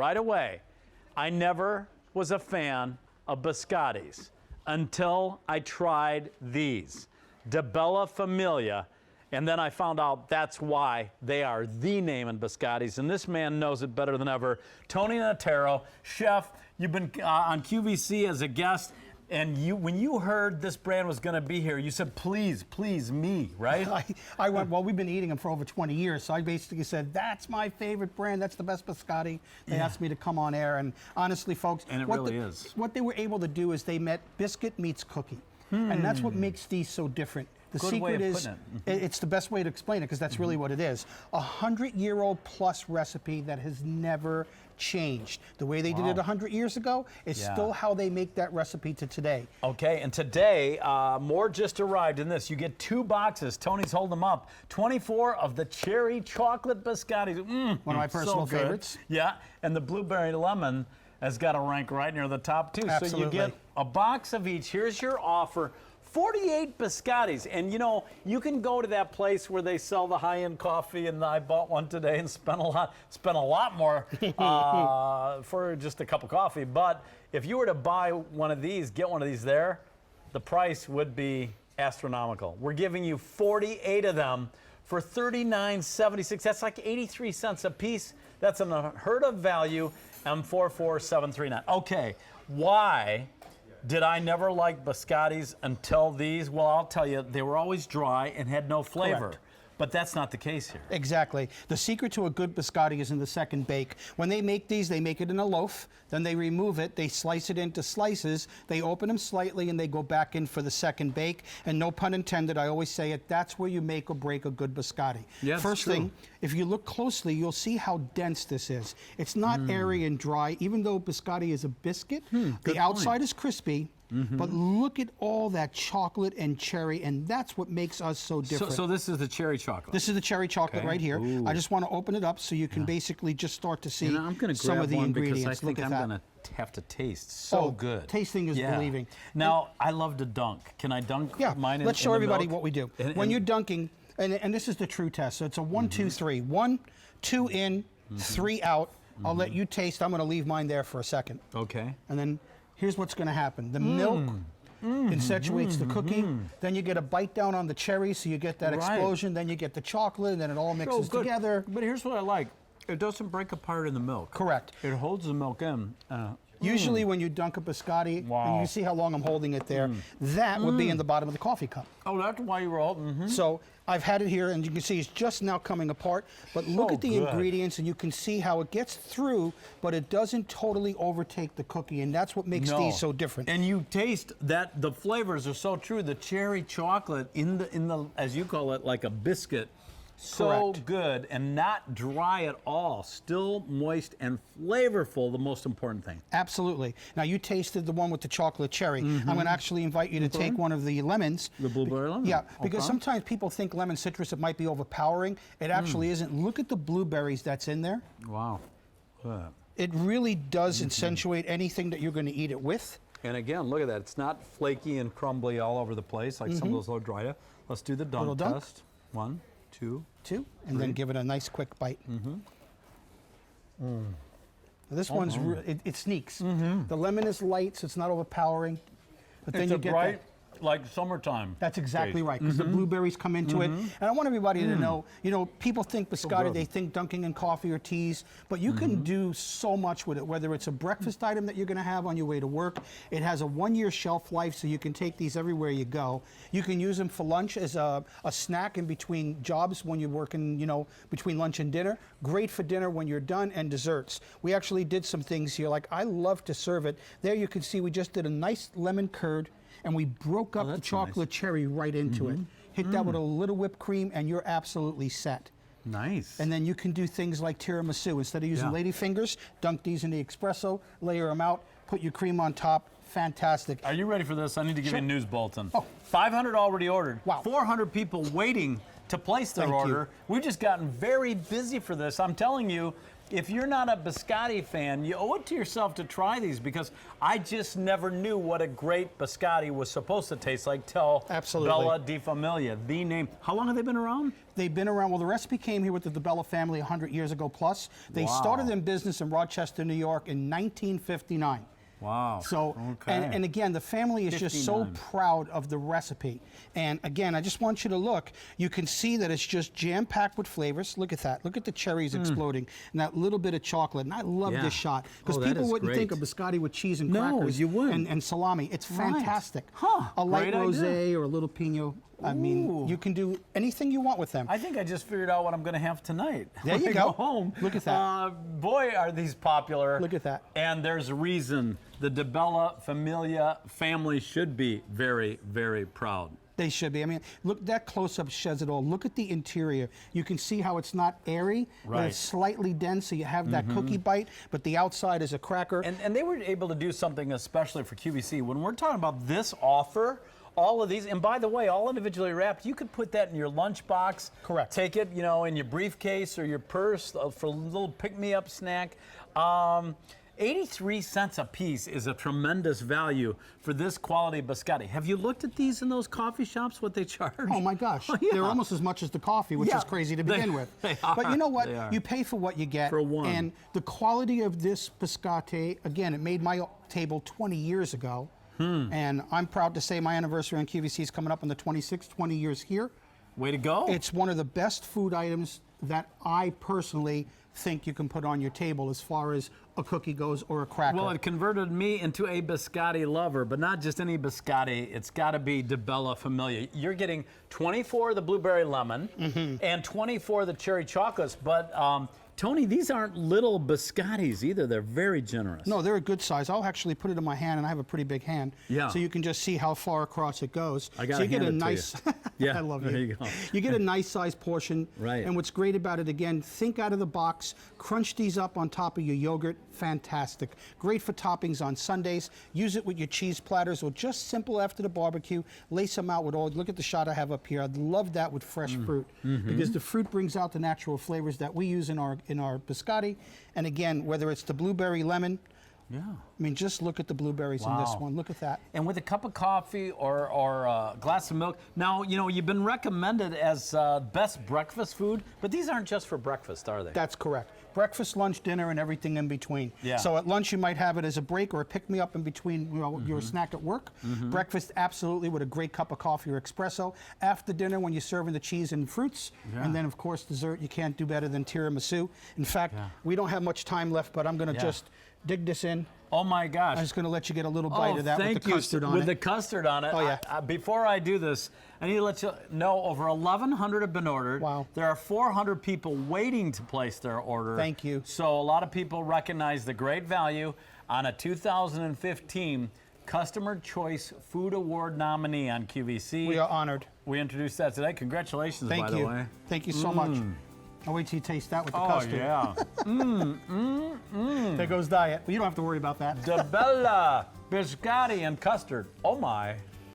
right away, I never was a fan of Biscottis until I tried these, DiBella Famiglia, and then I found out that's why they are the name in Biscottis, and this man knows it better than ever. Tony Natero, chef, you've been on QVC as a guest, and when you heard this brand was going to be here, you said, please, please, me, right? I went, well, we've been eating them for over 20 years, so I basically said, that's my favorite brand, that's the best biscotti. They asked me to come on air, and honestly, folks, and it really is. What they were able to do is they met biscuit meets cookie, and that's what makes these so different. The secret is, it's the best way to explain it, because that's really what it is. 100-year-old plus recipe that has never changed. The way they did it 100 years ago is still how they make that recipe to today. Okay, and today, more just arrived in this. You get 2 boxes. Tony's holding them up. 24 of the cherry chocolate biscottis. One of my personal favorites. Yeah, and the blueberry lemon has got to rank right near the top, too. Absolutely. So you get a box of each. Here's your offer. 48 biscottis, and you know, you can go to that place where they sell the high-end coffee, and I bought one today and spent a lot more for just a cup of coffee. But if you were to buy one of these, get one of these there, the price would be astronomical. We're giving you 48 of them for $39.76. That's like 83 cents a piece. That's an unheard of value. M44739. Okay, why did I never like biscottis until these? Well, I'll tell you, they were always dry and had no flavor. Correct. But that's not the case here. Exactly. The secret to a good biscotti is in the second bake. When they make these, they make it in a loaf, then they remove it, they slice it into slices, they open them slightly, and they go back in for the second bake. And no pun intended, I always say it, that's where you make or break a good biscotti. Yes, First thing, if you look closely, you'll see how dense this is. It's not airy and dry, even though biscotti is a biscuit. The outside is crispy. But look at all that chocolate and cherry, and that's what makes us so different. So this is the cherry chocolate. This is the cherry chocolate right here. Ooh. I just want to open it up so you can basically just start to see I'm gonna some grab of the one ingredients. because I think look at I'm that. going to have to taste. So good. Tasting is believing. Now, I love to dunk. Can I dunk mine in let's show the everybody milk? what we do. And when you're dunking, and this is the true test, so it's a 1, 2, 3. 1, 2 in, 3 out. I'll let you taste. I'm going to leave mine there for a second. Okay. And then here's what's going to happen. The milk accentuates the cookie. Then you get a bite down on the cherry, so you get that explosion. Then you get the chocolate, and then it all mixes together. But here's what I like. It doesn't break apart in the milk. Correct. It holds the milk in. Usually when you dunk a biscotti, and you see how long I'm holding it there, that would be in the bottom of the coffee cup. Oh, that's why you were holding. So I've had it here, and you can see it's just now coming apart. But look at the ingredients, and you can see how it gets through, but it doesn't totally overtake the cookie, and that's what makes these so different. And you taste that the flavors are so true. The cherry chocolate in the as you call it, like a biscuit. So good and not dry at all. Still moist and flavorful, the most important thing. Absolutely. Now, you tasted the one with the chocolate cherry. I'm going to actually invite you to take one of the lemons. The blueberry lemon? Yeah, because sometimes people think lemon citrus, it might be overpowering. It actually isn't. Look at the blueberries that's in there. Wow. It really does accentuate anything that you're going to eat it with. And again, look at that. It's not flaky and crumbly all over the place like some of those low dry. Let's do the dunk test. 1, 2, 2, and then give it a nice quick bite. This one's it sneaks. The lemon is light, so it's not overpowering. But then it's you a get bright, like summertime. That's exactly right, because the blueberries come into it. And I want everybody to know, you know, people think biscotti, they think dunking in coffee or teas, but you can do so much with it, whether it's a breakfast item that you're going to have on your way to work. It has a 1-year shelf life, so you can take these everywhere you go. You can use them for lunch as a snack in between jobs when you're working, you know, between lunch and dinner. Great for dinner when you're done, and desserts. We actually did some things here, like I love to serve it. There you can see we just did a nice lemon curd, and we broke up the chocolate cherry right into it. Hit that with a little whipped cream, and you're absolutely set. Nice. And then you can do things like tiramisu. Instead of using lady fingers, dunk these in the espresso, layer them out, put your cream on top. Fantastic. Are you ready for this? I need to give you a news bulletin. 500 already ordered. Wow. 400 people waiting to place their order. We've just gotten very busy for this. I'm telling you, if you're not a biscotti fan, you owe it to yourself to try these because I just never knew what a great biscotti was supposed to taste like till Absolutely. DiBella di Famiglia, the name. How long have they been around? They've been around. Well, the recipe came here with the DiBella family 100 years ago plus. They started in business in Rochester, New York in 1959. Wow. So, and again, the family is just so proud of the recipe. And again, I just want you to look. You can see that it's just jam-packed with flavors. Look at that. Look at the cherries exploding and that little bit of chocolate. And I love this shot because people wouldn't think of biscotti with cheese and crackers you wouldn't. And salami. It's fantastic. Huh. A light Great rosé idea. or a little Pinot. I mean, you can do anything you want with them. I think I just figured out what I'm going to have tonight. There when you I go. Home. Look at that. Boy, are these popular. Look at that. And there's a reason the DiBella Famiglia family should be very, very proud. They should be. I mean, look, that close-up sheds it all. Look at the interior. You can see how it's not airy, but it's slightly dense, so you have that cookie bite, but the outside is a cracker. And they were able to do something especially for QVC. When we're talking about this offer, all of these, and by the way, all individually wrapped, you could put that in your lunchbox. Correct. Take it, you know, in your briefcase or your purse for a little pick-me-up snack. 83 cents a piece is a tremendous value for this quality biscotti. Have you looked at these in those coffee shops, what they charge? Oh my gosh, they're almost as much as the coffee, which is crazy to begin with. They But you know what? They are. You pay for what you get. For one. And the quality of this biscotti, again, it made my table 20 years ago. And I'm proud to say my anniversary on QVC is coming up on the 26th, 20 years here. Way to go. It's one of the best food items that I personally think you can put on your table as far as a cookie goes or a cracker. Well, it converted me into a biscotti lover, but not just any biscotti. It's got to be DiBella Famiglia. You're getting 24 of the blueberry lemon and 24 of the cherry chocolates, but Tony, these aren't little biscottis either. They're very generous. No, they're a good size. I'll actually put it in my hand, and I have a pretty big hand. Yeah. So you can just see how far across it goes. I got so you get a hand it to nice. Yeah, I love there you. you go. You get a nice size portion. Right. And what's great about it, again, think out of the box. Crunch these up on top of your yogurt. Fantastic. Great for toppings on Sundays. Use it with your cheese platters or just simple after the barbecue. Lace them out with all. Look at the shot I have up here. I'd love that with fresh fruit because the fruit brings out the natural flavors that we use in our biscotti. And again, whether it's the blueberry lemon, I mean, just look at the blueberries in this one. Look at that. And with a cup of coffee or a glass of milk. Now, you know, you've been recommended as best breakfast food, but these aren't just for breakfast, are they? That's correct. Breakfast, lunch, dinner, and everything in between. Yeah. So at lunch, you might have it as a break or a pick-me-up in between your snack at work. Breakfast, absolutely, with a great cup of coffee or espresso. After dinner, when you're serving the cheese and fruits. And then, of course, dessert, you can't do better than tiramisu. In fact, we don't have much time left, but I'm going to just dig this in. Oh my gosh. I'm just going to let you get a little bite of that with the custard on it. With the custard on it. Oh, yeah. Before I do this, I need to let you know over 1,100 have been ordered. Wow. There are 400 people waiting to place their order. Thank you. So a lot of people recognize the great value on a 2015 Customer Choice Food Award nominee on QVC. We are honored. We introduced that today. Congratulations, Thank by you. the way. Thank you so much. I'll wait till you taste that with the custard. Yeah. There goes diet. But you don't have to worry about that. DiBella, biscotti, and custard. Oh my.